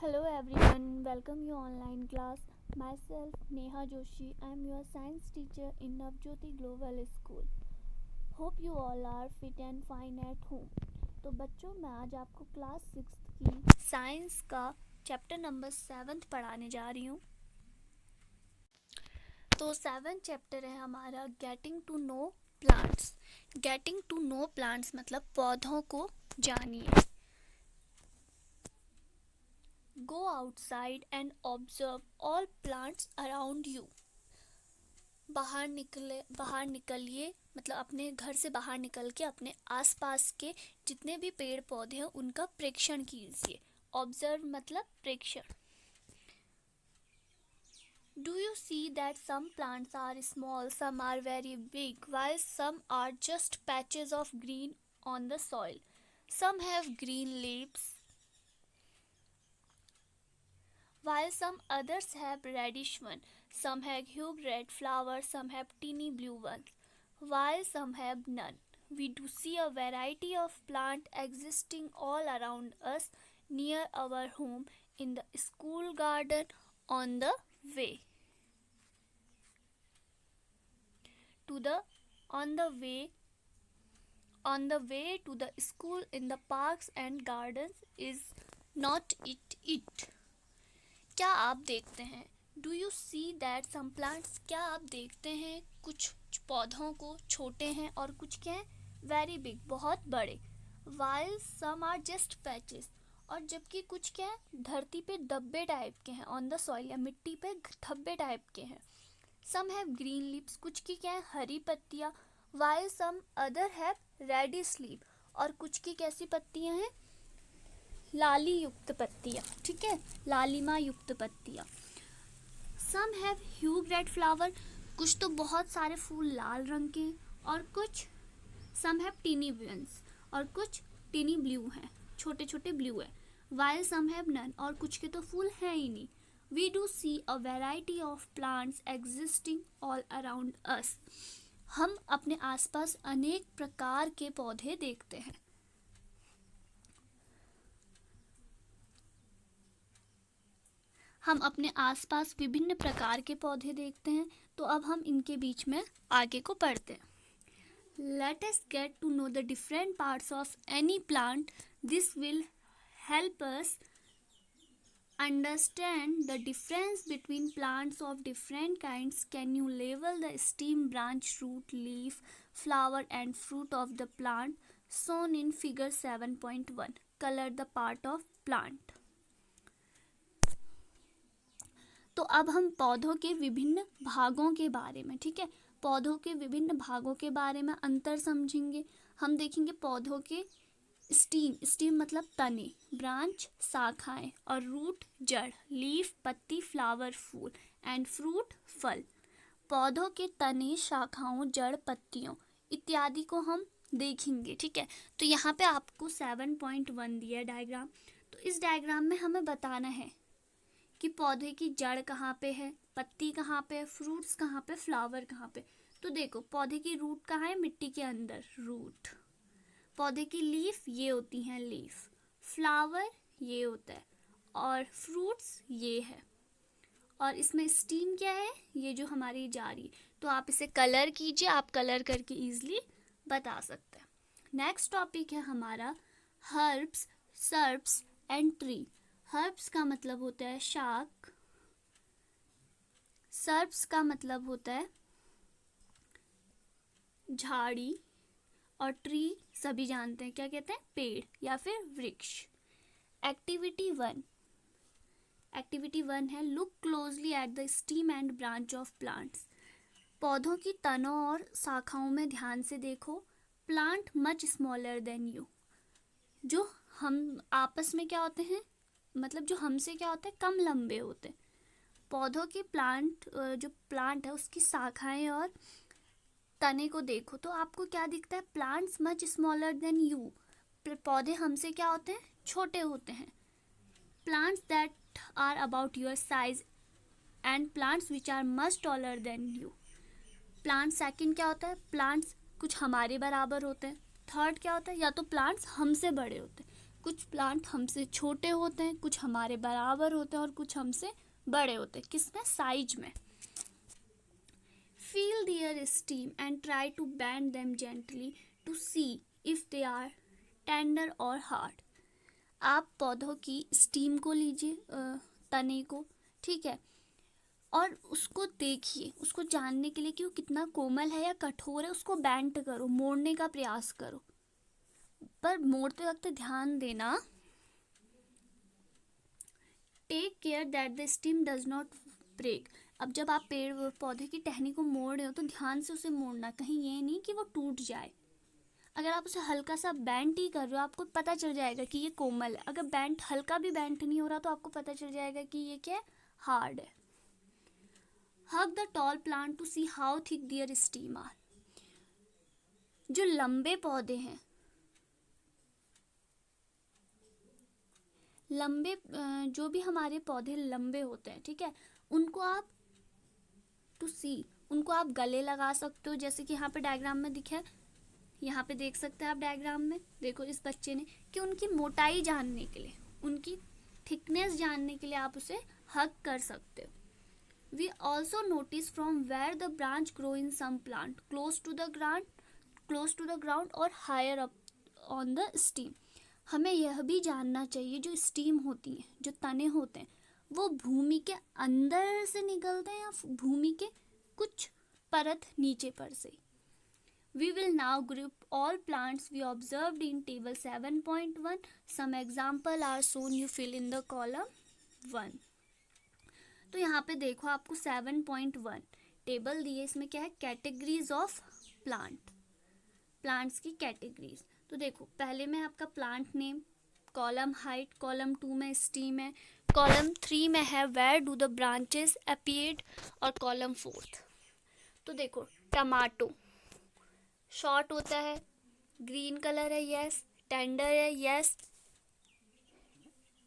Hello everyone, welcome you online class. Myself Neha Joshi. I am your science teacher in Navjyoti Global School. Hope you all are fit and fine at home. तो बच्चों मैं आज आपको class 6 की science का chapter number 7 पढ़ाने जा रही हूँ। तो 7 चैप्टर है हमारा getting to know plants. Getting to know plants मतलब पौधों को जानिए। Go outside and observe all plants around you. बाहर निकलिए मतलब अपने घर से बाहर निकल के अपने आसपास के जितने भी पेड़ पौधे हैं उनका प्रेक्षण कीजिए। ऑब्जर्व मतलब प्रेक्षण। Do you see that some plants are small, some are very big, while some are just patches of green on the soil? Some have green leaves, while some others have reddish one. Some have huge red flowers, some have teeny blue ones, while some have none. We do see a variety of plants existing all around us, near our home, in the school garden, on the way to the school, in the parks and gardens. Is not it? क्या आप देखते हैं? Do you see that some plants, क्या आप देखते हैं कुछ पौधों को छोटे हैं और कुछ क्या है वेरी बिग बहुत बड़े। While some are just patches, और जबकि कुछ क्या है धरती पे धब्बे टाइप के हैं, ऑन द सॉइल या मिट्टी पे धब्बे टाइप के हैं। सम हैव ग्रीन लीव्स, कुछ की क्या है हरी पत्तियाँ। While some other have reddish leave, और कुछ की कैसी पत्तियाँ हैं लाली युक्त पत्तियाँ, ठीक है, लालिमा युक्त पत्तियाँ। Some have huge red flower, कुछ तो बहुत सारे फूल लाल रंग के, और कुछ सम हैव टीनी वंस, और कुछ टीनी ब्लू हैं, छोटे छोटे ब्लू है। वाइल सम हैव नन, और कुछ के तो फूल हैं ही नहीं। We do see a variety of plants existing all around us, हम अपने आसपास अनेक प्रकार के पौधे देखते हैं। हम अपने आसपास विभिन्न प्रकार के पौधे देखते हैं, तो अब हम इनके बीच में आगे को पढ़ते हैं। Let us get to know the different parts of any plant. This will help us understand the difference between plants of different kinds. Can you label the stem, branch, root, leaf, flower and fruit of the plant shown in figure 7.1? Color the part of plant. तो अब हम पौधों के विभिन्न भागों के बारे में, ठीक है, पौधों के विभिन्न भागों के बारे में अंतर समझेंगे। हम देखेंगे पौधों के स्टीम मतलब तने, ब्रांच शाखाएं, और रूट जड़, लीफ पत्ती, फ्लावर फूल एंड फ्रूट फल। पौधों के तने, शाखाओं, जड़, पत्तियों इत्यादि को हम देखेंगे, ठीक है। तो यहाँ पे आपको 7.1 दिया डायग्राम। तो इस डायग्राम में हमें बताना है कि पौधे की जड़ कहाँ पे है, पत्ती कहाँ पे है, फ्रूट्स कहाँ पे, फ्लावर कहाँ पे। तो देखो पौधे की रूट कहाँ है, मिट्टी के अंदर रूट। पौधे की लीफ ये होती हैं लीफ, फ्लावर ये होता है, और फ्रूट्स ये है, और इसमें स्टीम क्या है ये जो हमारी जा रही है। तो आप इसे कलर कीजिए, आप कलर करके इजीली बता सकते हैं। नेक्स्ट टॉपिक है हमारा herbs, shrubs and tree. Herbs का मतलब होता है शाक, सर्ब्स का मतलब होता है झाड़ी, और ट्री सभी जानते हैं क्या कहते हैं, पेड़ या फिर वृक्ष। एक्टिविटी वन है look closely at the steam and branch of plants. पौधों की तनों और शाखाओं में ध्यान से देखो। Plant much smaller than you, जो हम आपस में क्या होते हैं मतलब जो हमसे क्या होता है कम लंबे होते हैं। पौधों की जो प्लांट है उसकी शाखाएं और तने को देखो तो आपको क्या दिखता है, plants much smaller than you, पौधे हमसे क्या होते हैं छोटे होते हैं। Plants that are about your size and plants which are much taller than you. Plant second क्या होता है, प्लांट्स कुछ हमारे बराबर होते हैं। थर्ड क्या होता है, या तो प्लांट्स हमसे बड़े होते हैं। कुछ प्लांट हमसे छोटे होते हैं, कुछ हमारे बराबर होते हैं और कुछ हमसे बड़े होते हैं। किसमें? साइज में। Feel their steam and try to bend them gently to see if they are tender or hard. आप पौधों की स्टीम को लीजिए, तने को, ठीक है, और उसको देखिए, उसको जानने के लिए कि वो कितना कोमल है या कठोर है। उसको बेंड करो, मोड़ने का प्रयास करो, पर मोड़ते वक्त ध्यान देना, take care that the stem does not break. अब जब आप पेड़ पौधे की टहनी को मोड़ रहे हो तो ध्यान से उसे मोड़ना, कहीं ये नहीं कि वो टूट जाए। अगर आप उसे हल्का सा बेंट ही कर रहे हो, आपको पता चल जाएगा कि ये कोमल है। अगर बेंट हल्का भी बेंट नहीं हो रहा तो आपको पता चल जाएगा कि ये क्या है, हार्ड है। Hug the tall plant to see how thick their stem are. जो लंबे पौधे हैं, लंबे जो भी हमारे पौधे लंबे होते हैं, ठीक है, उनको आप उनको आप गले लगा सकते हो, जैसे कि यहाँ पे डायग्राम में दिखा है। यहाँ पे देख सकते हैं आप डायग्राम में, देखो इस बच्चे ने, कि उनकी मोटाई जानने के लिए, उनकी थिकनेस जानने के लिए आप उसे हग कर सकते हो। We also notice from where the branch grow in some plant close to the ground और higher up on the stem. हमें यह भी जानना चाहिए, जो स्टीम होती है, जो तने होते हैं, वो भूमि के अंदर से निकलते हैं या भूमि के कुछ परत नीचे पर से। We will now group all plants we observed in table 7.1. Some example are shown. You fill in the column 1. तो यहाँ पे देखो, आपको 7.1 टेबल दिए, इसमें क्या है, कैटेगरीज ऑफ प्लांट्स की कैटेगरीज। तो देखो, पहले में आपका plant name, column height, column 2 में स्टीम है, कॉलम 3 में है where do the branches appeared, और कॉलम 4। तो देखो, टमाटो शॉर्ट होता है, ग्रीन कलर है, यस। टेंडर है, यस।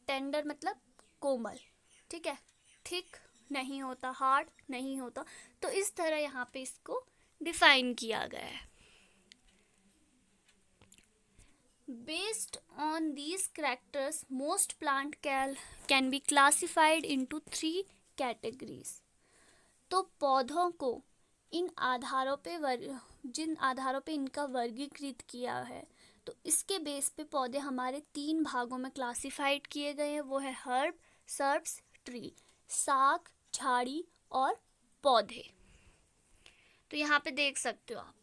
टेंडर मतलब कोमल, ठीक है। थिक नहीं होता, हार्ड नहीं होता। तो इस तरह यहाँ पे इसको डिफाइन किया गया है। Based on these characters, most plant can be classified into 3 categories. तो पौधों को इन आधारों पे जिन आधारों पे इनका वर्गीकृत किया है, तो इसके बेस पे पौधे हमारे 3 भागों में क्लासिफाइड किए गए हैं। वो है हर्ब, सर्ब्स, ट्री, साग, झाड़ी और पौधे। तो यहाँ पे देख सकते हो आप,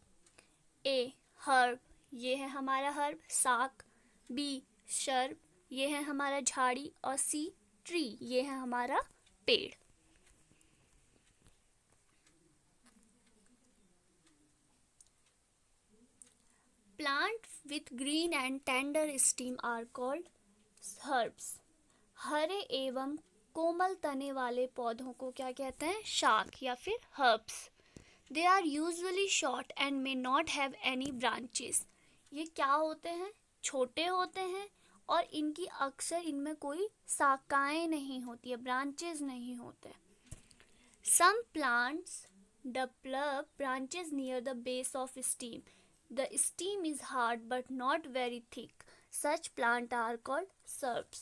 ए हर्ब, ये है हमारा हर्ब, साग, बी शर्ब, ये है हमारा झाड़ी, और सी ट्री, ये है हमारा पेड़। Plant with green and tender stem are called herbs. हरे एवं कोमल तने वाले पौधों को क्या कहते हैं, शाक या फिर herbs. They are usually short and may not have any branches. ये क्या होते हैं, छोटे होते हैं और इनकी अक्सर इनमें कोई शाखाएं नहीं होती है, ब्रांचेस नहीं होते। Some plants develop branches near the base of stem. The stem is hard but not very thick. Such plants are called shrubs.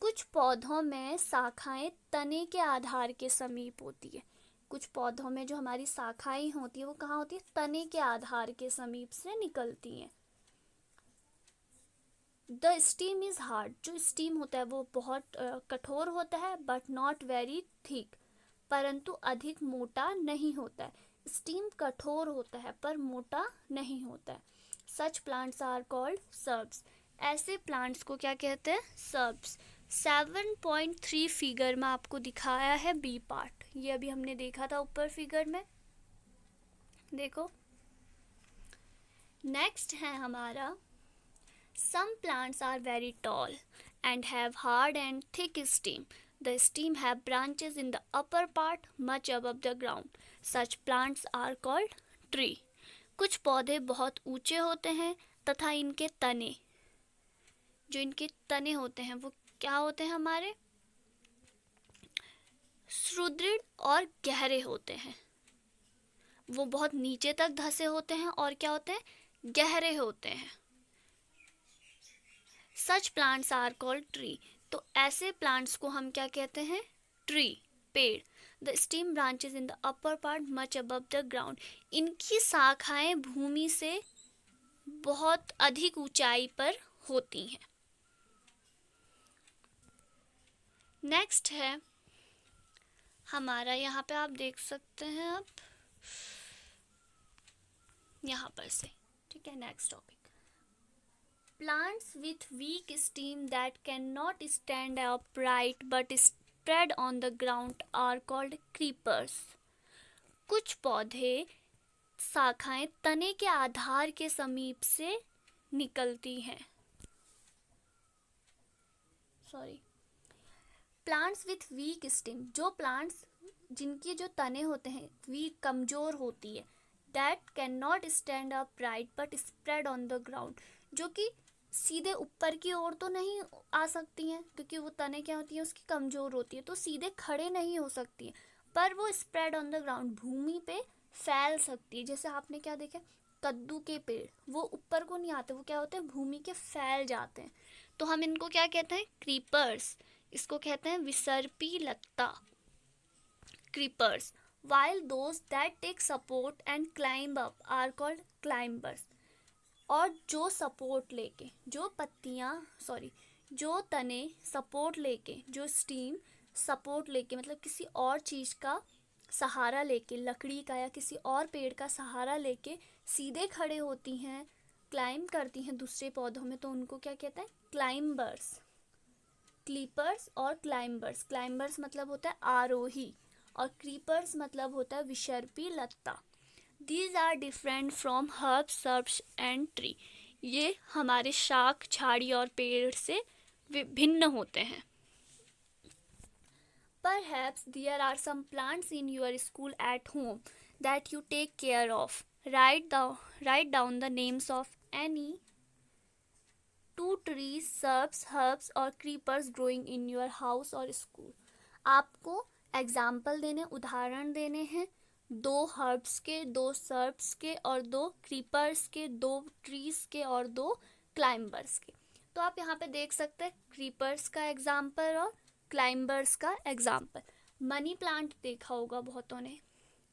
कुछ पौधों में शाखाएं तने के आधार के समीप होती है। कुछ पौधों में जो हमारी शाखाएं होती है वो कहाँ होती है, तने के आधार के समीप से निकलती हैं। द स्टीम इज हार्ड, जो स्टीम होता है वो बहुत कठोर होता है, बट नॉट वेरी थिक, परंतु अधिक मोटा नहीं होता है। स्टीम कठोर होता है पर मोटा नहीं होता है। Such plants are called shrubs. ऐसे प्लांट्स को क्या कहते हैं, सर्ब्स। 7.3 फिगर में आपको दिखाया है बी पार्ट, ये अभी हमने देखा था ऊपर फिगर में, देखो। नेक्स्ट है हमारा, some plants are very tall and have hard and thick stem. The stem have branches in the upper part much above the ground. Such plants are called tree. कुछ पौधे बहुत ऊंचे होते हैं तथा इनके तने, जो इनके तने होते हैं वो क्या होते हैं हमारे, सुदृढ़ और गहरे होते हैं। वो बहुत नीचे तक धसे होते हैं और क्या होते हैं, गहरे होते हैं। Such plants are called tree. तो ऐसे प्लांट्स को हम क्या कहते हैं? ट्री, पेड़। The stem branches in the upper part much above the ground. इनकी शाखाएं भूमि से बहुत अधिक ऊंचाई पर होती हैं। नेक्स्ट है हमारा, यहाँ पे आप देख सकते हैं अब यहाँ पर से, ठीक है। Next topic, plants with weak stem that can not stand upright but spread on the ground are called creepers. कुछ पौधे शाखाएं तने के आधार के समीप से निकलती हैं। प्लांट्स विथ वीक स्टेम, जो प्लांट्स जिनकी जो तने होते हैं वीक, कमजोर होती है, that can not stand upright but spread on the ground, जो कि सीधे ऊपर की ओर तो नहीं आ सकती हैं क्योंकि वो तने क्या होती है उसकी कमजोर होती है, तो सीधे खड़े नहीं हो सकती है, पर वो स्प्रेड ऑन द ग्राउंड भूमि पे फैल सकती है। जैसे आपने क्या देखा, कद्दू के पेड़ वो ऊपर को नहीं आते, वो क्या होते हैं भूमि के फैल जाते हैं। तो हम इनको क्या कहते हैं? क्रीपर्स। इसको कहते हैं विसर्पी लत्ता, creepers. while those that take support and climb up are called climbers। और जो सपोर्ट लेके, जो पत्तियां जो तने सपोर्ट लेके, जो स्टीम सपोर्ट लेके मतलब किसी और चीज़ का सहारा लेके, लकड़ी का या किसी और पेड़ का सहारा लेके सीधे खड़े होती हैं, क्लाइंब करती हैं दूसरे पौधों में, तो उनको क्या कहते हैं? क्लाइंबर्स। क्लीपर्स और क्लाइंबर्स। क्लाइंबर्स मतलब होता है आरोही और क्रीपर्स मतलब होता है विसर्पी लत्ता। These are different from herbs, shrubs and tree। ये हमारे शाख, झाड़ी और पेड़ से भिन्न होते हैं। Perhaps there are some plants in your school at home that you take care of। Write down the names of any 2 trees, shrubs, herbs or creepers growing in your house or school। आपको example देने, उदाहरण देने हैं 2 herbs के, 2 shrubs के और 2 creepers के, 2 trees के और 2 क्लाइंबर्स के। तो आप यहाँ पे देख सकते हैं क्रीपर्स का एग्जाम्पल और क्लाइंबर्स का एग्जाम्पल। मनी प्लांट देखा होगा बहुतों ने,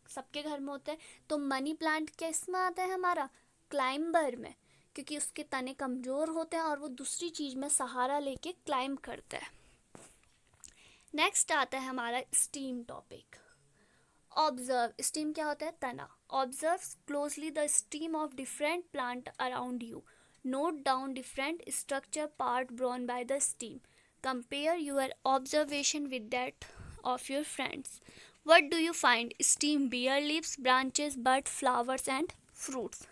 सबके घर में होता है। तो मनी प्लांट किस में आता है? हमारा क्लाइंबर में, क्योंकि उसके तने कमज़ोर होते हैं और वो दूसरी चीज़ में सहारा लेके क्लाइंब करता है। नेक्स्ट आता है हमारा स्टीम टॉपिक। ऑब्जर्व। स्टीम क्या होता है? तना। Observe closely the stem of different plant around you. Note down different structure part borne by the stem. Compare your observation with that of your friends. What do you find? Steam, bare leaves, branches, bud, flowers and fruits।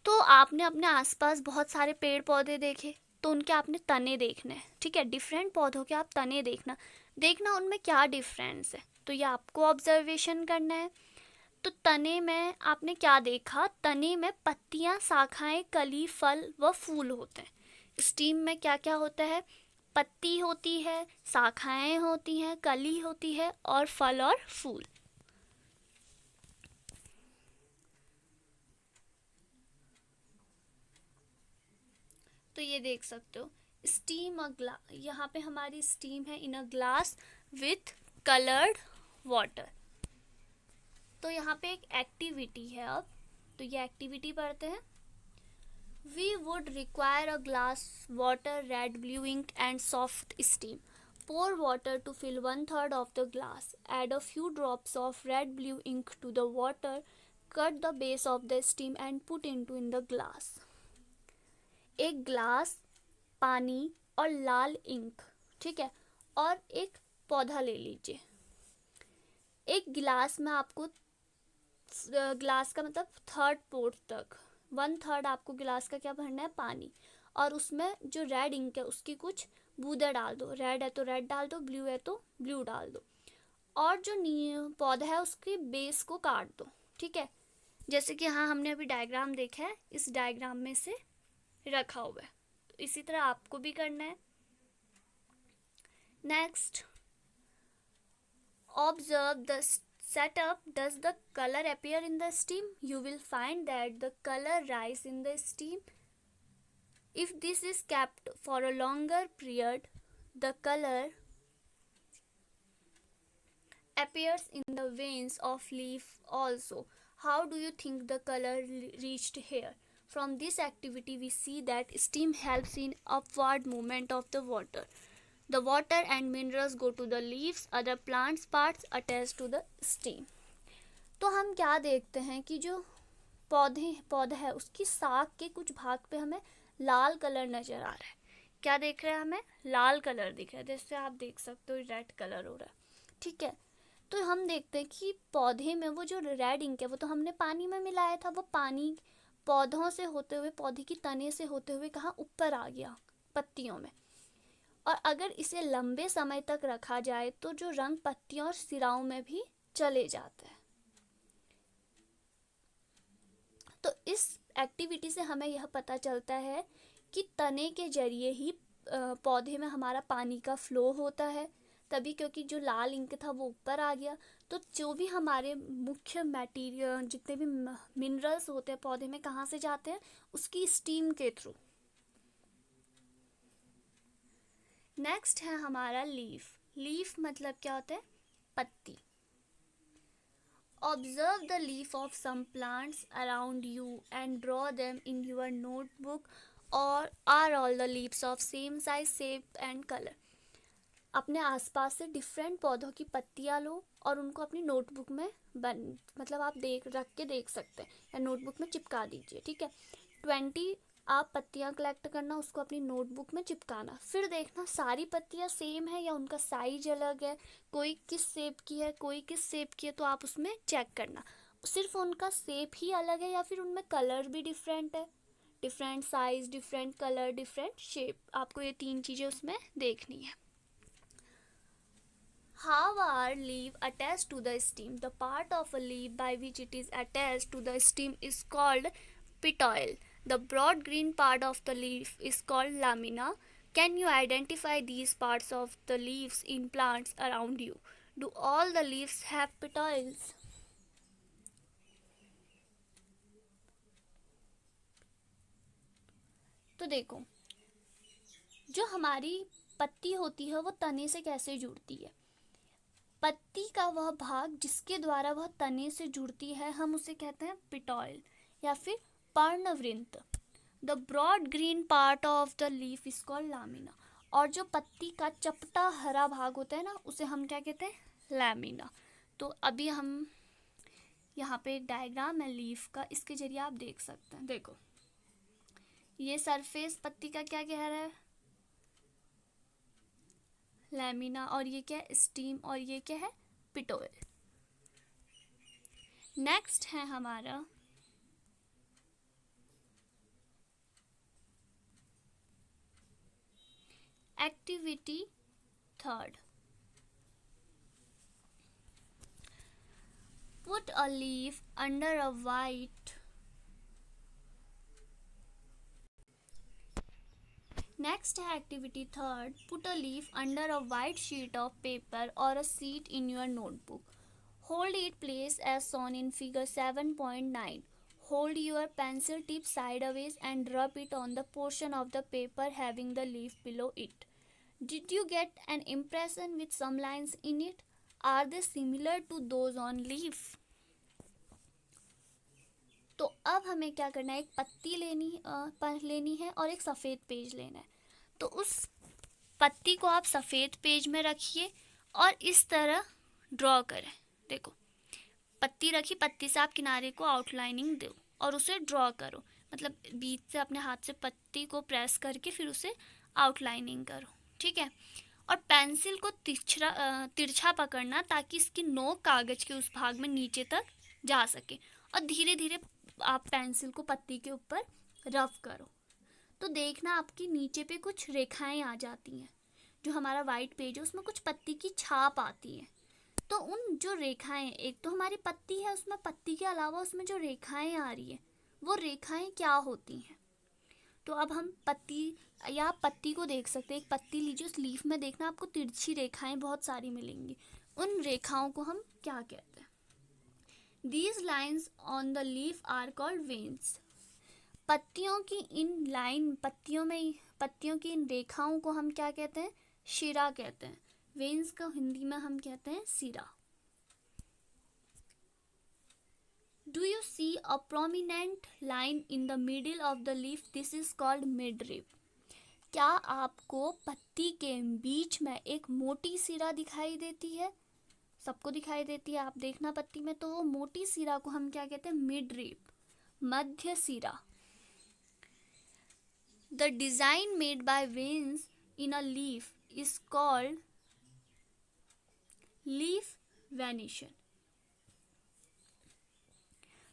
तो आपने अपने आसपास बहुत सारे पेड़ पौधे देखे, तो उनके आपने तने देखने हैं, ठीक है। डिफरेंट पौधों के आप तने देखना उनमें क्या डिफरेंस है, तो ये आपको ऑब्जर्वेशन करना है। तो तने में आपने क्या देखा? तने में पत्तियां, शाखाएं, कली, फल व फूल होते हैं। स्टीम में क्या क्या होता है? पत्ती होती है, शाखाएं होती हैं, कली होती है और फल और फूल। तो ये देख सकते हो स्टीम यहाँ पे हमारी स्टीम है in a glass with coloured water. तो यहाँ पे एक एक्टिविटी है अब, तो ये एक्टिविटी पढ़ते हैं। We would require a glass, water, red, blue ink and soft steam। Pour water to fill 1/3 of the glass। Add a few drops of red blue ink to the water। Cut the base of the steam and put into in the glass। एक glass, पानी और लाल ink, ठीक है, और एक पौधा ले लीजिए। एक गिलास में आपको, ग्लास का मतलब 3rd पोर्ट तक, 1/3 आपको गिलास का क्या भरना है? पानी। और उसमें जो रेड इंक है उसकी कुछ बूंदे डाल दो। रेड है तो रेड डाल दो, ब्लू है तो ब्लू डाल दो। और जो पौधा है उसकी बेस को काट दो, ठीक है। जैसे कि हाँ हमने अभी डायग्राम देखा है, इस डायग्राम में से रखा हुआ है, तो इसी तरह आपको भी करना है। Next, observe the setup। Does the color appear in the steam? You will find that the color rise in the steam If this is kept for a longer period, the color appears in the veins of leaf also. How do you think the color reached here? From this activity we see that steam helps in upward movement of the water. The water and minerals go to the leaves, other plants parts attached to the steam. तो हम क्या देखते हैं कि जो पौधा है उसकी साख के कुछ भाग पे हमें लाल कलर नजर आ रहा है. क्या देख रहे हैं? हमें लाल कलर दिख रहा है. जैसे आप देख सकते हो रेड कलर हो रहा है. ठीक है, तो हम देखते हैं कि पौधे में वो जो रेड इंक है वो तो हमने पानी में मिलाया था. वो पानी पौधों से होते हुए, पौधे की तने से होते हुए कहाँ ऊपर आ गया, पत्तियों में. और अगर इसे लंबे समय तक रखा जाए तो जो रंग पत्तियों और सिराओं में भी चले जाते हैं. तो इस एक्टिविटी से हमें यह पता चलता है कि तने के जरिए ही पौधे में हमारा पानी का फ्लो होता है. तभी क्योंकि जो लाल इंक था वो ऊपर आ गया. तो जो भी हमारे मुख्य मटेरियल, जितने भी मिनरल्स होते हैं पौधे में, कहाँ से जाते हैं? उसकी स्टीम के थ्रू. नेक्स्ट है हमारा लीफ. लीफ मतलब क्या होता है? पत्ती. Observe the leaf of some plants around you and draw them in your notebook. Or are all the leaves of same size, shape and color? अपने आसपास से डिफरेंट पौधों की पत्तियां लो और उनको अपनी नोटबुक में मतलब आप रख के देख सकते हैं या नोटबुक में चिपका दीजिए. ठीक है, 20 आप पत्तियां कलेक्ट करना, उसको अपनी नोटबुक में चिपकाना. फिर देखना सारी पत्तियां सेम है या उनका साइज अलग है, कोई किस शेप की है, कोई किस शेप की है. तो आप उसमें चेक करना सिर्फ उनका शेप ही अलग है या फिर उनमें कलर भी डिफरेंट है. Different size, different colour, different shape, आपको ये 3 चीज़ें उसमें देखनी है. How are leaf attached to the stem? The part of a leaf by which it is attached to the stem is called petiole. The broad green part of the leaf is called lamina. Can you identify these parts of the leaves in plants around you? Do all the leaves have petioles? तो देखो, जो हमारी पत्ती होती है वो तने से कैसे जुड़ती है. पत्ती का वह भाग जिसके द्वारा वह तने से जुड़ती है हम उसे कहते हैं पिटॉयल या फिर पर्णवृंत. The broad green part of the leaf is called lamina. और जो पत्ती का चपटा हरा भाग होता है ना, उसे हम क्या कहते हैं? लैमिना. तो अभी हम यहाँ पे एक डायग्राम है लीफ का, इसके जरिए आप देख सकते हैं. देखो, ये सरफेस पत्ती का क्या कह रहा है? लैमिना. और ये क्या है? स्टीम. और ये क्या है? पिटोल. नेक्स्ट है हमारा activity 3. Put a leaf under a white. Next है activity 3. Put a leaf under a white sheet of paper or a sheet in your notebook. Hold it place as shown in figure 7.9. Hold your pencil tip sideways and rub it on the portion of the paper having the leaf below it. Did you get an impression with some lines in it? Are they similar to those on leaf? तो अब हमें क्या करना है? एक पत्ती लेनी है और एक सफ़ेद पेज लेना है. तो उस पत्ती को आप सफ़ेद पेज में रखिए और इस तरह ड्रॉ करें. देखो, पत्ती रखी, पत्ती से आप किनारे को आउटलाइनिंग दो और उसे ड्रॉ करो. मतलब बीच से अपने हाथ से पत्ती को प्रेस करके फिर उसे आउटलाइनिंग करो. ठीक है, और पेंसिल को तिरछा पकड़ना ताकि इसकी नोक कागज़ के उस भाग में नीचे तक जा सके. और धीरे धीरे आप पेंसिल को पत्ती के ऊपर रफ करो. तो देखना आपकी नीचे पे कुछ रेखाएं आ जाती हैं. जो हमारा वाइट पेज है उसमें कुछ पत्ती की छाप आती है. तो उन जो रेखाएं, एक तो हमारी पत्ती है, उसमें पत्ती के अलावा उसमें जो रेखाएं आ रही है वो रेखाएं क्या होती हैं? तो अब हम पत्ती को देख सकते हैं. एक पत्ती लीजिए, उस लीफ में देखना आपको तिरछी रेखाएं बहुत सारी मिलेंगी. उन रेखाओं को हम क्या कहते हैं? These lines on the leaf are called veins. पत्तियों की इन रेखाओं को हम क्या कहते हैं? शिरा कहते हैं। वेन्स को हिंदी में हम कहते हैं सिरा। Do you see a prominent line in the middle of the leaf? This is called midrib. क्या आपको पत्ती के बीच में एक मोटी सिरा दिखाई देती है? सबको दिखाई देती है, आप देखना पत्ती में, तो वो मोटी सिरा को हम क्या कहते हैं? मिडरिब, मध्य सिरा। The design made by veins in a leaf is called leaf venation.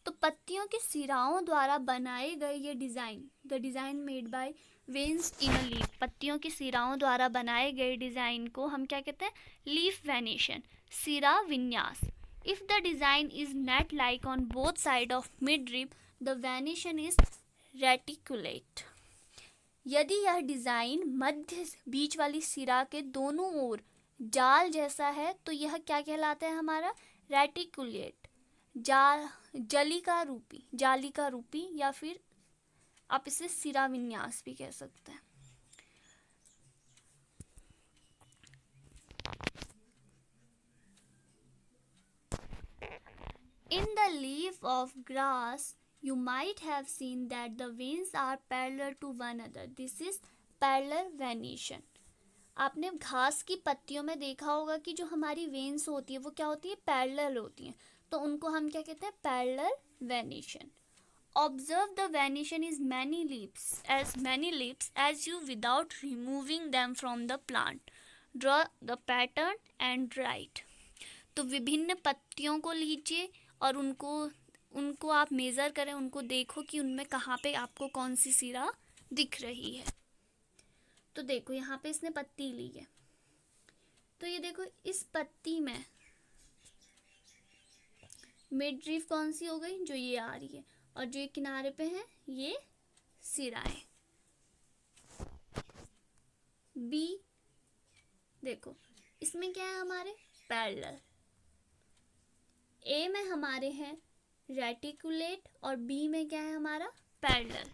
तो पत्तियों की सिराओं द्वारा बनाए गए ये the design made by veins in a leaf, पत्तियों की सिराओं द्वारा बनाए गए डिज़ाइन को हम क्या कहते हैं? लीफ वेनेशन, सिरा विन्यास। If the design is net like on both side of midrib, the venation is reticulate. यदि यह डिज़ाइन मध्य बीच वाली सिरा के दोनों ओर जाल जैसा है तो यह क्या कहलाता है हमारा? रेटिकुलेट, जाली का रूपी, या फिर आप इसे सिरा विन्यास भी कह सकते हैं। In the leaf of grass, you might have seen that the veins are parallel to one another. This is parallel venation. आपने घास की पत्तियों में देखा होगा कि जो हमारी वेन्स होती है वो क्या होती है? पैरेलल होती हैं, तो उनको हम क्या कहते हैं? Parallel venation. Observe the venation is many leaves as you without removing them from the plant. Draw the pattern and write. तो विभिन्न पत्तियों को लीजिए और उनको आप मेज़र करें, उनको देखो कि उनमें कहाँ पे आपको कौन सी सिरा दिख रही है। तो देखो यहाँ पे इसने पत्ती ली है, तो ये देखो इस पत्ती में मिडरिब कौन सी हो गई? जो ये आ रही है, और जो ये किनारे पे है ये सिराएं। बी देखो इसमें क्या है हमारे? पैरेलल। ए में हमारे हैं रेटिकुलेट और बी में क्या है हमारा? पैरेलल।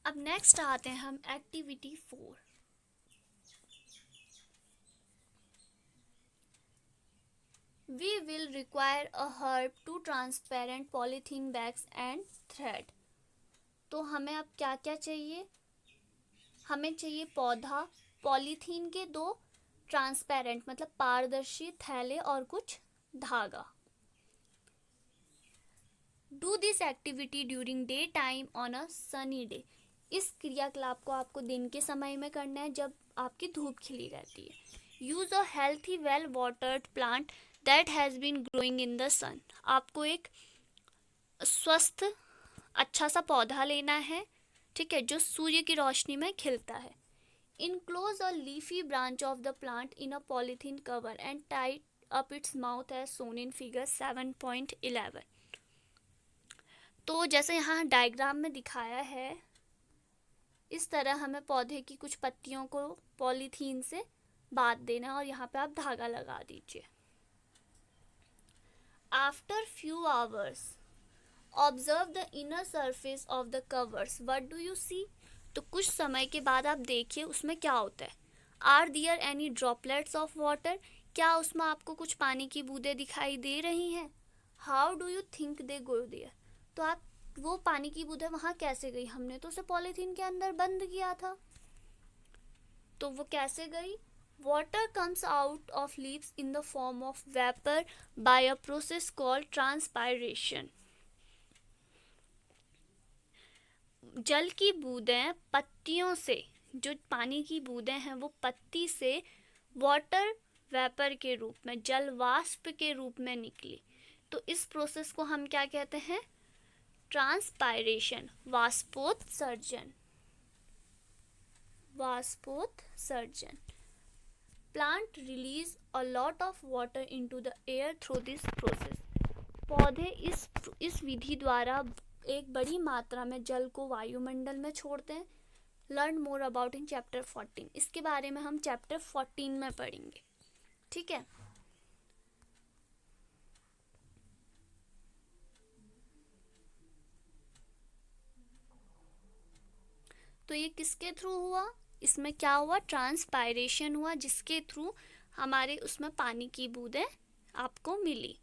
अब नेक्स्ट आते हैं हम activity 4। We will require a herb, 2 transparent polythene bags and thread. तो हमें अब क्या क्या चाहिए? हमें चाहिए पौधा, पॉलीथीन के 2 ट्रांसपेरेंट मतलब पारदर्शी थैले और कुछ धागा। Do this activity during day time on a sunny day. इस क्रियाकलाप को आपको दिन के समय में करना है जब आपकी धूप खिली रहती है। Use a healthy well watered plant that has been growing in the sun. आपको एक स्वस्थ अच्छा सा पौधा लेना है, ठीक है, जो सूर्य की रोशनी में खिलता है। Enclose a leafy branch of the plant in a polythene cover and tie up its mouth as shown in figure 7.11. तो जैसे यहाँ डायग्राम में दिखाया है, इस तरह हमें पौधे की कुछ पत्तियों को पॉलीथीन से बांध देना और यहाँ पे आप धागा लगा दीजिए। After few hours, observe the inner surface of the covers. What do you see? तो कुछ समय के बाद आप देखिए उसमें क्या होता है। Are there any droplets of water? क्या उसमें आपको कुछ पानी की बूंदें दिखाई दे रही हैं? How do you think they go there? तो आप वो पानी की बूंदें वहाँ कैसे गई? हमने तो उसे पॉलीथीन के अंदर बंद किया था, तो वो कैसे गई? Water comes out of leaves in the form of vapor by a process called transpiration. जल की बूंदें पत्तियों से, जो पानी की बूंदें हैं वो पत्ती से वाटर वेपर के रूप में, जल वाष्प के रूप में निकली। तो इस प्रोसेस को हम क्या कहते हैं? ट्रांसपायरेशन, वाष्पोत्सर्जन। Plant release a lot of water into the air through this process. पौधे इस विधि द्वारा एक बड़ी मात्रा में जल को वायुमंडल में छोड़ते हैं। Learn more about in chapter 14। इसके बारे में हम चैप्टर 14 में पढ़ेंगे, ठीक है। तो ये किसके थ्रू हुआ, इसमें क्या हुआ, ट्रांसपायरेशन हुआ, जिसके थ्रू हमारे उसमें पानी की बूंदें आपको मिली।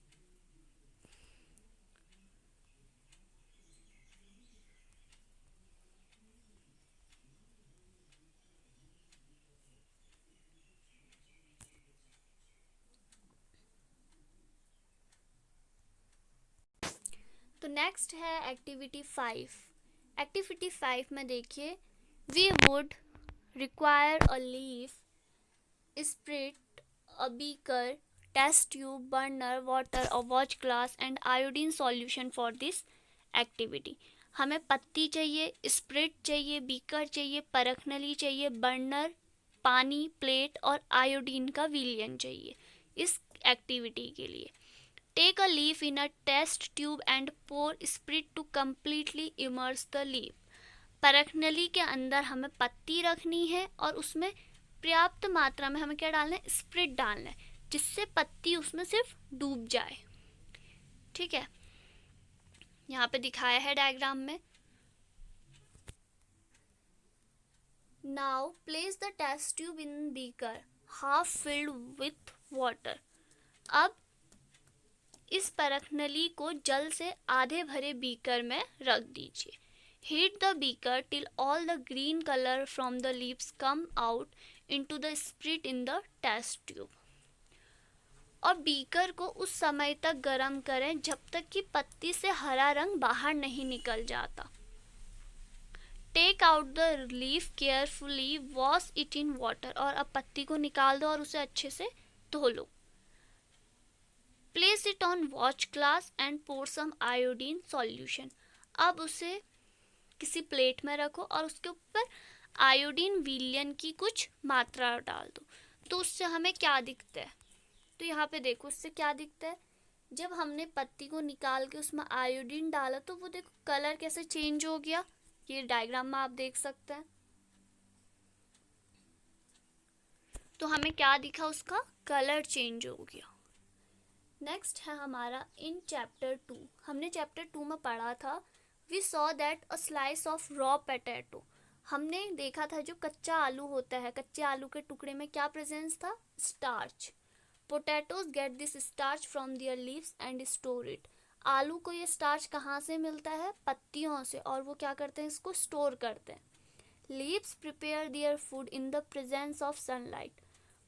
तो नेक्स्ट है एक्टिविटी 5। एक्टिविटी 5 में देखिए, we would require a leaf, spirit, a beaker, test tube, burner, water, a watch glass and iodine solution for this activity। हमें पत्ती चाहिए, स्प्रिट चाहिए, बीकर चाहिए, परखनली चाहिए, बर्नर, पानी, प्लेट और आयोडीन का विलयन चाहिए इस एक्टिविटी के लिए। Take a leaf in a test tube and pour spirit to completely immerse the leaf. परखनली के अंदर हमें पत्ती रखनी है और उसमें पर्याप्त मात्रा में हमें क्या डालना है, स्प्रिट डालना है, जिससे पत्ती उसमें सिर्फ डूब जाए, ठीक है। यहाँ पे दिखाया है डायग्राम में। Now place the test tube in beaker half filled with water. अब इस परखनली को जल से आधे भरे बीकर में रख दीजिए। Heat the beaker till all the green color from the leaves come out into the spirit in the test tube। और बीकर को उस समय तक गर्म करें जब तक कि पत्ती से हरा रंग बाहर नहीं निकल जाता। Take out the leaf carefully, wash it in water. और अब पत्ती को निकाल दो और उसे अच्छे से धो लो। Place it on watch glass and pour some iodine solution. अब उसे किसी प्लेट में रखो और उसके ऊपर आयोडीन विलयन की कुछ मात्रा डाल दो। तो उससे हमें क्या दिखता है, तो यहाँ पे देखो उससे क्या दिखता है, जब हमने पत्ती को निकाल के उसमें आयोडीन डाला तो वो देखो कलर कैसे चेंज हो गया, ये डायग्राम में आप देख सकते हैं। तो हमें क्या दिखा, उसका कलर चेंज हो गया। नेक्स्ट है हमारा इन चैप्टर 2। हमने चैप्टर 2 में पढ़ा था, we saw that a slice of raw potato. हमने देखा था जो कच्चा आलू होता है, कच्चे आलू के टुकड़े में क्या प्रेजेंस था, starch. Potatoes get this starch from their leaves and store it. आलू को ये स्टार्च कहाँ से मिलता है, पत्तियों से, और वो क्या करते हैं, इसको स्टोर करते हैं। Leaves prepare their food in the presence of sunlight.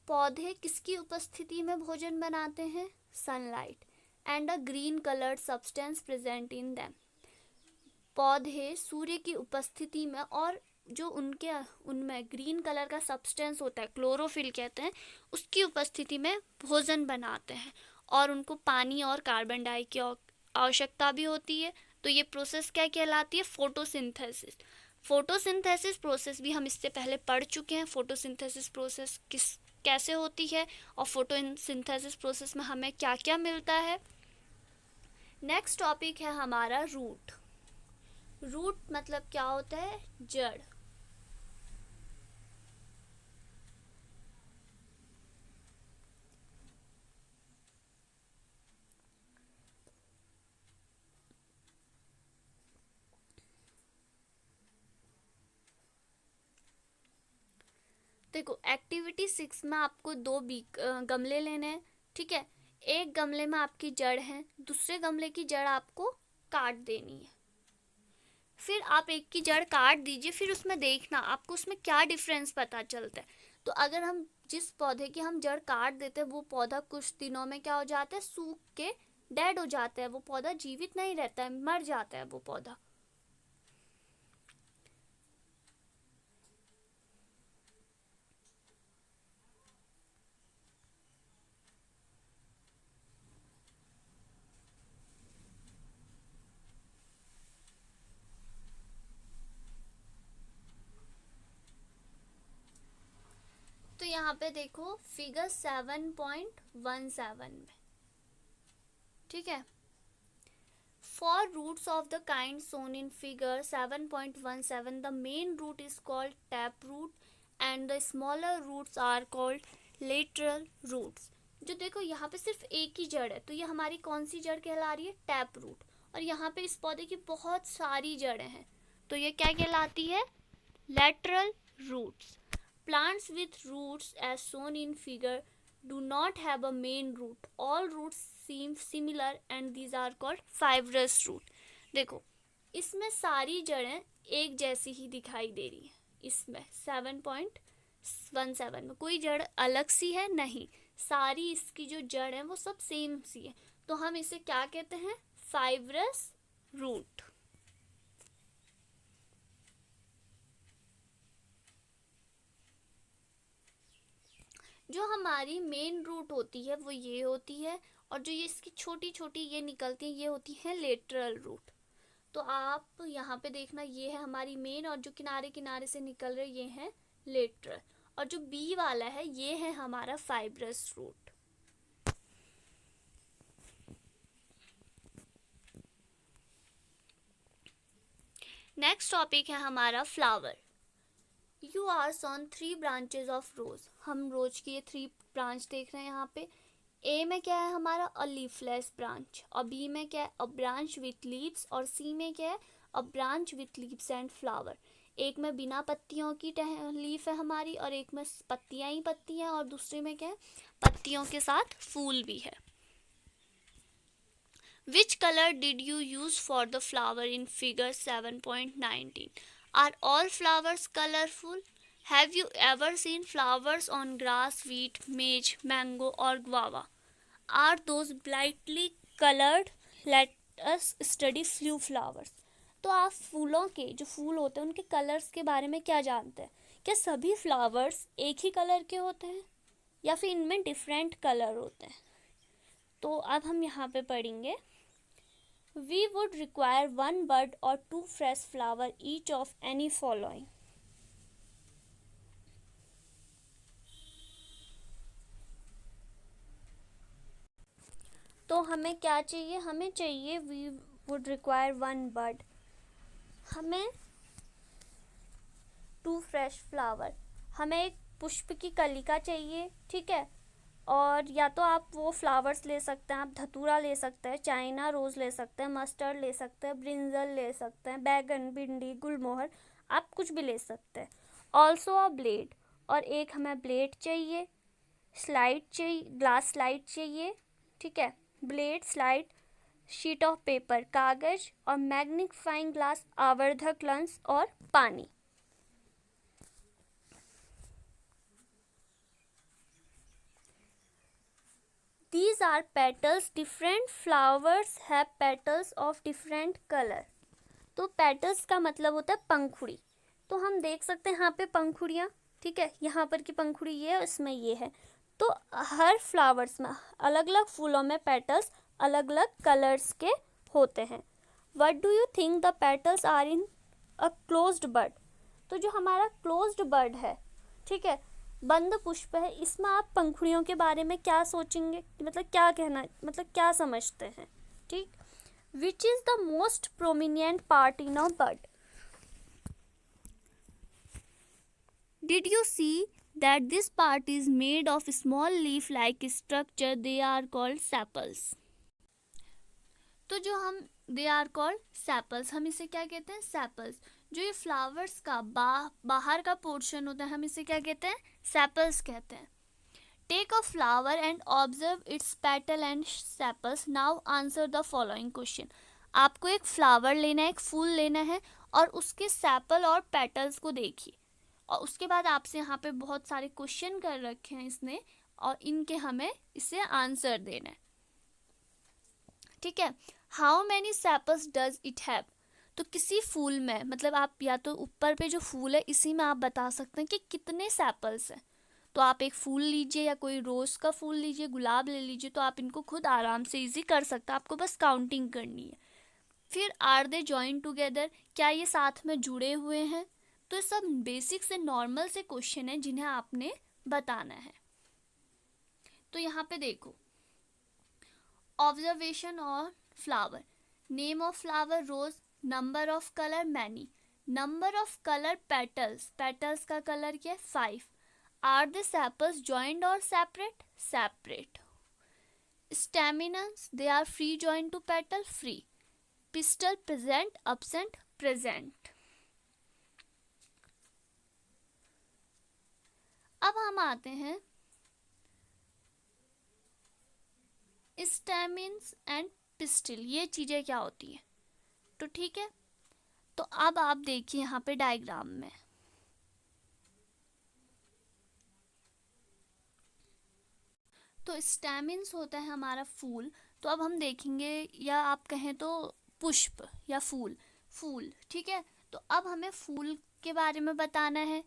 पौधे किसकी उपस्थिति में भोजन बनाते हैं, sunlight and a green coloured substance present in them. पौधे सूर्य की उपस्थिति में और जो उनमें ग्रीन कलर का सब्सटेंस होता है, क्लोरोफिल कहते हैं, उसकी उपस्थिति में भोजन बनाते हैं और उनको पानी और कार्बन डाई की आवश्यकता भी होती है। तो ये प्रोसेस क्या कहलाती है, फोटोसिंथेसिस। फोटोसिंथेसिस प्रोसेस भी हम इससे पहले पढ़ चुके हैं, फोटोसिंथेसिस प्रोसेस कैसे होती है और फोटोसिंथेसिस प्रोसेस में हमें क्या क्या मिलता है। नेक्स्ट टॉपिक है हमारा रूट। रूट मतलब क्या होता है, जड़। देखो एक्टिविटी 6 में आपको दो गमले लेने हैं, ठीक है। एक गमले में आपकी जड़ है, दूसरे गमले की जड़ आपको काट देनी है। फिर आप एक की जड़ काट दीजिए, फिर उसमें देखना आपको उसमें क्या डिफरेंस पता चलता है। तो अगर हम जिस पौधे की हम जड़ काट देते हैं वो पौधा कुछ दिनों में क्या हो जाता है, सूख के डेड हो जाता है, वो पौधा जीवित नहीं रहता है, मर जाता है वो पौधा। तो यहाँ पे देखो फिगर 7.17 में, ठीक है। For roots of the kind shown in figure 7.17, the main root is called taproot and the smaller roots are called lateral roots. जो देखो यहाँ पे सिर्फ एक ही जड़ है, तो ये हमारी कौन सी जड़ कहला रही है? Tap root. और यहाँ पे इस पौधे की बहुत सारी जड़ें हैं, तो ये क्या कहलाती है? lateral roots. Plants with roots as shown in figure do not have a main root. All roots seem similar and these are called fibrous root. देखो इसमें सारी जड़ें एक जैसी ही दिखाई दे रही है। इसमें 7.17 में कोई जड़ अलग सी है नहीं, सारी इसकी जो जड़ है वो सब सेम सी है, तो हम इसे क्या कहते हैं? Fibrous root. जो हमारी मेन रूट होती है वो ये होती है, और जो ये इसकी छोटी छोटी ये निकलती है ये होती है लेटरल रूट। तो आप यहाँ पे देखना, ये है हमारी मेन, और जो किनारे किनारे से निकल रहे ये है लेटरल, और जो बी वाला है ये है हमारा फाइब्रस रूट। नेक्स्ट टॉपिक है हमारा flower. You are on 3 branches of rose. हम रोज की ये 3 ब्रांच देख रहे हैं यहाँ पे। ए में क्या है हमारा? अ लीफलेस ब्रांच, और बी में क्या है? अ ब्रांच विथ लीव्स, और सी में क्या है? A branch with leaves and flower. एक में बिना पत्तियों की लीफ है हमारी, और एक में पत्तियां ही पत्तियां, और दूसरे में क्या है? पत्तियों के साथ फूल भी है। Which color did you use for the flower in figure 7.19? Are all flowers colorful? Have you ever seen flowers on grass, wheat, maize, mango or guava? Are those brightly colored? Let us study few flowers. तो आप फूलों के जो फूल होते हैं उनके colours के बारे में क्या जानते हैं? क्या सभी फ्लावर्स एक ही कलर के होते हैं या फिर इनमें डिफरेंट कलर होते हैं? तो अब हम यहाँ पे पढ़ेंगे। We would require 1 bud or 2 fresh flower each of any following. तो हमें क्या चाहिए? हमें चाहिए we would require 1 bud, हमें 2 fresh flower, हमें एक पुष्प की कलिका चाहिए, ठीक है। और या तो आप वो फ्लावर्स ले सकते हैं, आप धतूरा ले सकते हैं, चाइना रोज़ ले सकते हैं, मस्टर्ड ले सकते हैं, ब्रिंजल ले सकते हैं, बैगन, भिंडी, गुलमोहर, आप कुछ भी ले सकते हैं। ऑल्सो अ ब्लेड, और एक हमें ब्लेड चाहिए, स्लाइड चाहिए, ग्लास स्लाइड चाहिए, ठीक है। Blade, slide, sheet of paper कागज, और मैग्नीफाइंग ग्लास आवर्धक लेंस और पानी। These are petals. Different flowers have petals of different color. तो petals का मतलब होता है पंखुड़ी। तो हम देख सकते हैं यहाँ पे पंखुड़ियाँ, ठीक है, यहाँ पर की पंखुड़ी ये है, इसमें ये है। तो हर फ्लावर्स में अलग अलग फूलों में पेटल्स अलग अलग कलर्स के होते हैं। What do you think the petals are in a closed bud? तो जो हमारा closed bud है, ठीक है, बंद पुष्प है, इसमें आप पंखुड़ियों के बारे में क्या सोचेंगे? मतलब क्या कहना, मतलब क्या समझते हैं, ठीक। Which is the most prominent part in a bud? Did you see that this part is made of small leaf-like structure? They are called sepals. तो जो हम they are called sepals, हम इसे क्या कहते हैं? सेपल्स। जो ये फ्लावर्स का बाहर का पोर्शन होता है हम इसे क्या कहते हैं? सेपल्स कहते हैं। Take a flower and observe its petal and sepals. Now answer the following question. आपको एक फ्लावर लेना है, एक फूल लेना है, और उसके सेपल और पेटल्स को देखिए, और उसके बाद आपसे यहाँ पे बहुत सारे क्वेश्चन कर रखे हैं इसने, और इनके हमें इसे आंसर देना है, ठीक है। How many sepals does it have? तो किसी फूल में, मतलब आप या तो ऊपर पे जो फूल है इसी में आप बता सकते हैं कि कितने सेपल्स हैं। तो आप एक फूल लीजिए या कोई रोज़ का फूल लीजिए, गुलाब ले लीजिए, तो आप इनको खुद आराम से इजी कर सकते हैं, आपको बस काउंटिंग करनी है। फिर आर दे जॉइन टुगेदर, क्या ये साथ में जुड़े हुए हैं? तो सब बेसिक से नॉर्मल से क्वेश्चन है जिन्हें आपने बताना है। तो यहाँ पे देखो, ऑब्जर्वेशन और flower. Name of flower rose, number of colour many, number of colour petals, petals का कलर क्या है 5, आर द सेपल्स जॉइंड और separate, separate, stamens they are free joined to petal, free, pistil present absent, present. अब हम आते हैं स्टेमिन्स and pistil, ये चीजें क्या होती हैं। तो ठीक है, तो अब आप देखिए यहाँ पे डायग्राम में, तो स्टेमिन्स होता है हमारा फूल। तो अब हम देखेंगे, या आप कहें तो पुष्प या फूल, फूल ठीक है। तो अब हमें फूल के बारे में बताना है।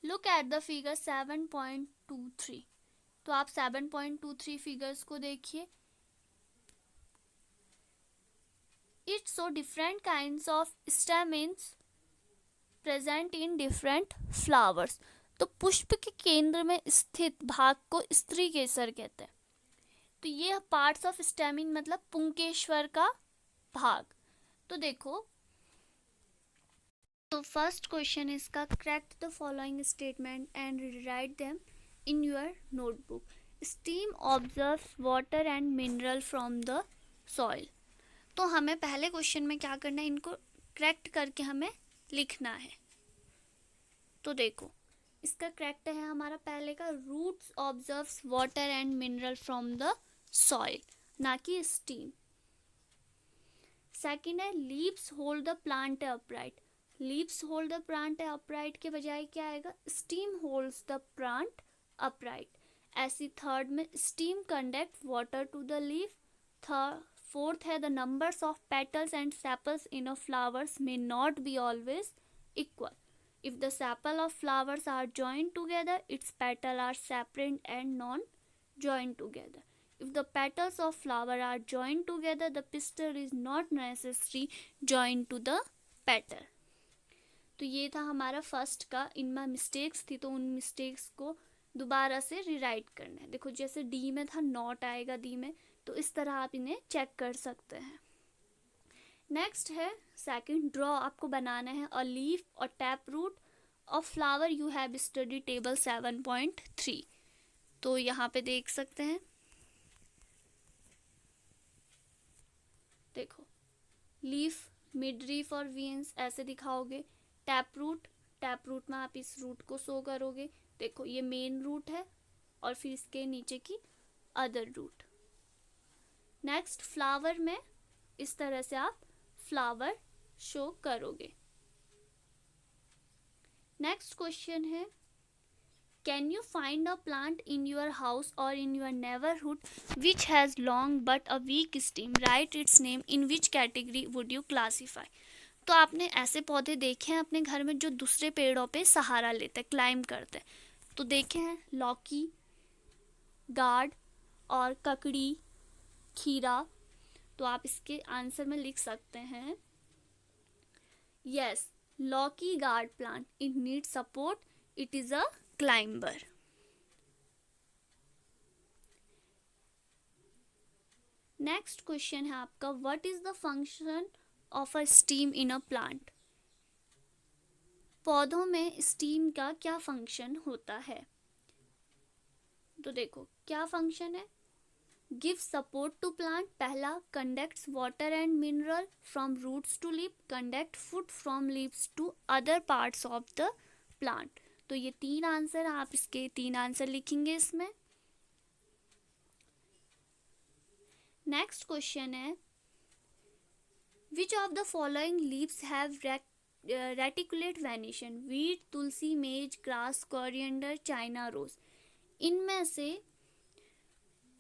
Look at the figure 7.23। तो आप 7.23 फिगर्स को देखिए। It show different kinds of stamens present in different flowers. तो पुष्प के केंद्र में स्थित भाग को स्त्री केसर कहते हैं। तो ये पार्ट्स ऑफ स्टेमिन मतलब पुंकेश्वर का भाग। तो देखो, तो फर्स्ट क्वेश्चन इसका, correct the following statement and write them in your notebook. Steam observes water and mineral from the soil. तो हमें पहले क्वेश्चन में क्या करना है, इनको करेक्ट करके हमें लिखना है। तो देखो, इसका करेक्ट है हमारा पहले का, roots absorbs water and mineral from the soil, ना कि स्टीम। सेकेंड है leaves hold the plant upright. Leaves hold the plant upright के बजाय क्या आएगा, stem holds the plant upright. ऐसी थर्ड में stem conduct water to the leaf. Fourth है the numbers of petals and sepals in a flowers may not be always equal. If the sepal of flowers are joined together, its petals are separate and non-joined together. If the petals of flower are joined together, the pistil is not necessarily joined to the petal. तो ये था हमारा first का, इनमें mistakes थी तो उन mistakes को दोबारा से रिराइट करना है। देखो जैसे डी में था नॉट आएगा डी में, तो इस तरह आप इन्हें चेक कर सकते हैं। नेक्स्ट है सेकंड, ड्रॉ, आपको बनाना है अ लीफ और tap root of flower you have study table 7.3। तो यहाँ पे देख सकते हैं, देखो लीफ, मिड लीफ और वीन्स ऐसे दिखाओगे। टैप रूट में आप इस रूट को शो करोगे। देखो ये मेन रूट है और फिर इसके नीचे की अदर रूट। नेक्स्ट फ्लावर में इस तरह से आप फ्लावर शो करोगे। नेक्स्ट क्वेश्चन है, can you find a plant in your house और in your neighbourhood which has long but a weak stem, write its name, in which category would you classify. तो आपने ऐसे पौधे देखे हैं अपने घर में जो दूसरे पेड़ों पे सहारा लेते हैं, क्लाइंब करते हैं। तो देखे हैं लौकी, गार्ड और ककड़ी, खीरा। तो आप इसके आंसर में लिख सकते हैं यस, लौकी guard plant, it need support, it is a climber. Next question है आपका, what is the function of a steam in a plant. पौधों में स्टीम का क्या फंक्शन होता है। तो देखो क्या फंक्शन है, गिव सपोर्ट टू प्लांट, पहला conducts water and mineral from roots to leaf, conduct food from leaves to other parts of the plant. तो ये तीन आंसर, आप इसके तीन आंसर लिखेंगे इसमें। नेक्स्ट क्वेश्चन है, which of the following leaves have reticulate venation, wheat, tulsi, maize, grass, coriander, China रोज। इनमें से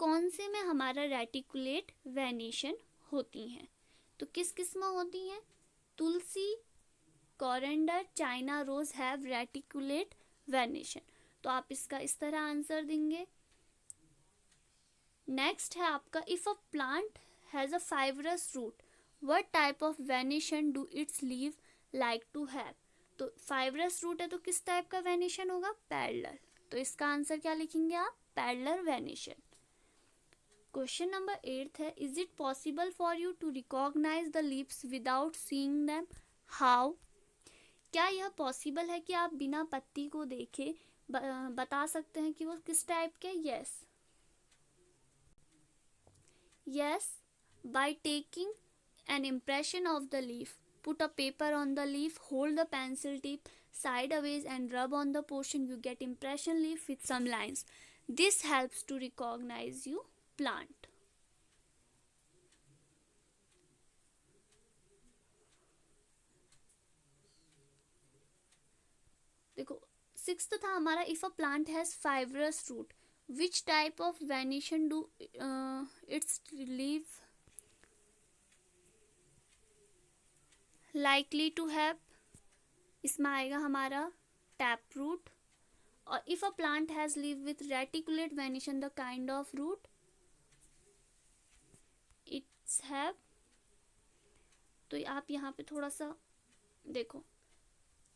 कौन से में हमारा रेटिकुलेट वेनिशन होती हैं। तो किस किस में होती हैं, tulsi, coriander, China rose have reticulate venation. तो आप इसका इस तरह आंसर देंगे। नेक्स्ट है आपका, if a plant has a fibrous root what type of venation do its leave like to have. तो फाइब्रस रूट है तो किस टाइप का वेनिशन होगा, पैरेलल। तो इसका आंसर क्या लिखेंगे आप, पैरेलल वेनिशन। क्वेश्चन नंबर 8 है, is it possible for you to recognize the leaves without seeing them, how. क्या यह पॉसिबल है कि आप बिना पत्ती को देखे बता सकते हैं कि वो किस टाइप के, yes by taking an impression of the leaf, put a paper on the leaf, hold the pencil tip sideways and rub on the portion you get impression leaf with some lines. This helps to recognize you plant. देखो 6th था हमारा, if a plant has fibrous root which type of venation do its leaf likely to have, इसमें आएगा हमारा tap root. और if a plant has leave with reticulate venation the kind of root its have. तो आप यहाँ पे थोड़ा सा देखो,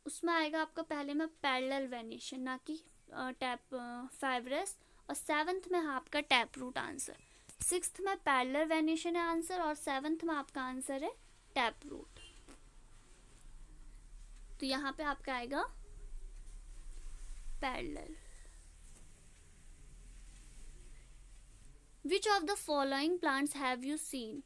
उसमें आएगा आपका पहले में पैरेलल वेनिशन, ना कि टैप फाइब्रस। और 7th में है आपका टैप रूट आंसर। 6th में पैरेलल वेनिशन है आंसर, और 7th में आपका आंसर है टैप रूट। तो यहाँ पे आपका आएगा parallel. Which of the following plants have you seen?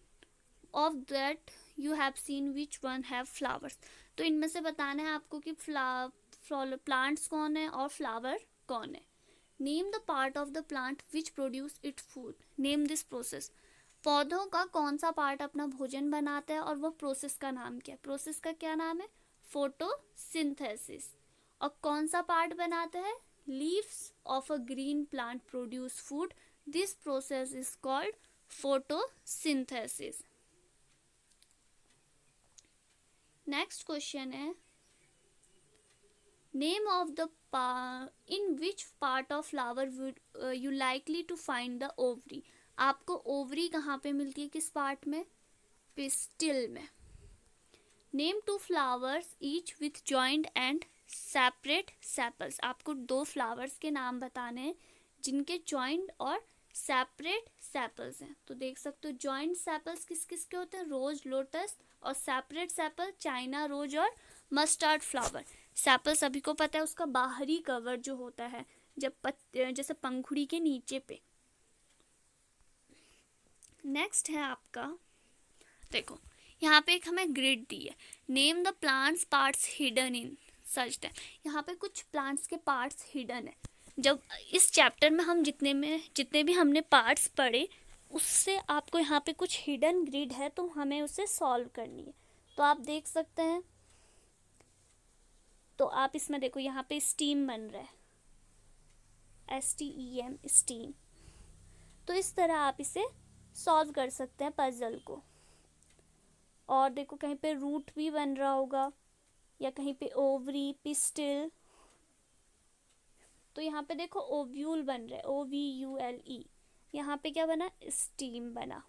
Of that you have seen which one have flowers? तो इनमें से बताना है आपको कि प्लांट्स कौन है और फ्लावर कौन है। Name the part of the plant which produce it food, name this process. पौधों का कौन सा पार्ट अपना भोजन बनाता है और वो प्रोसेस का नाम क्या है, प्रोसेस का क्या नाम है, फोटोसिंथेसिस। और कौन सा पार्ट बनाता है, leaves of a green plant produce food, this process is called photosynthesis. Next question है, name of the in which part of flower would you likely to find the ovary. आपको ovary कहाँ पे मिलती है, किस part में, pistil में। Name 2 flowers each with joint and separate sepals. आपको 2 फ्लावर्स के नाम बताने हैं जिनके जॉइंट और सेपरेट सेपल्स हैं। तो देख सकते हो जॉइंट सेपल्स किस किस के होते हैं, रोज, लोटस, और सेपरेट सेपल चाइना रोज और मस्टर्ड फ्लावर। सेपल सभी को पता है, उसका बाहरी कवर जो होता है जब जैसे पंखुड़ी के नीचे पे। नेक्स्ट है आपका, देखो यहाँ पे एक हमें ग्रिड दी है, name the plants parts hidden in such that. यहाँ पे कुछ प्लांट्स के पार्ट्स हिडन है। जब इस चैप्टर में हम जितने भी हमने पार्ट्स पढ़े उससे आपको यहाँ पे कुछ हिडन ग्रिड है तो हमें उसे सॉल्व करनी है। तो आप देख सकते हैं, तो आप इसमें देखो यहाँ पे स्टीम बन रहा है, STEM स्टीम। तो इस तरह आप इसे सॉल्व कर सकते हैं पजल को। और देखो कहीं पे रूट भी बन रहा होगा या कहीं पे ओवरी, पिस्टिल। तो यहाँ पे देखो ओव्यूल बन रहा है, OVULE। यहाँ पे क्या बना, स्टीम बना।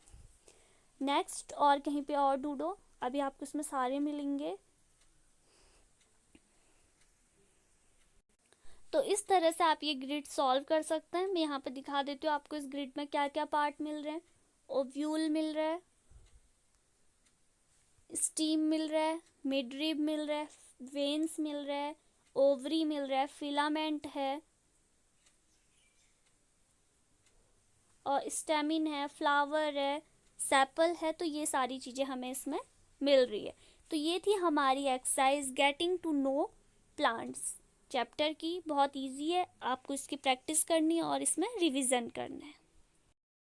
नेक्स्ट और कहीं पे और ढूंढो, अभी आपको इसमें सारे मिलेंगे। तो इस तरह से आप ये ग्रिड सॉल्व कर सकते हैं। मैं यहाँ पे दिखा देती हूँ आपको इस ग्रिड में क्या क्या पार्ट मिल रहे हैं। ओव्यूल मिल रहा है, स्टीम मिल रहा है, मिडरिब मिल रहा है, वेन्स मिल रहा है, ओवरी मिल रहा है, फिलामेंट है और स्टेमिन है, फ्लावर है, सेपल है। तो ये सारी चीज़ें हमें इसमें मिल रही है। तो ये थी हमारी exercise getting to know plants chapter की। बहुत इजी है, आपको इसकी प्रैक्टिस करनी है और इसमें रिवीजन करना है।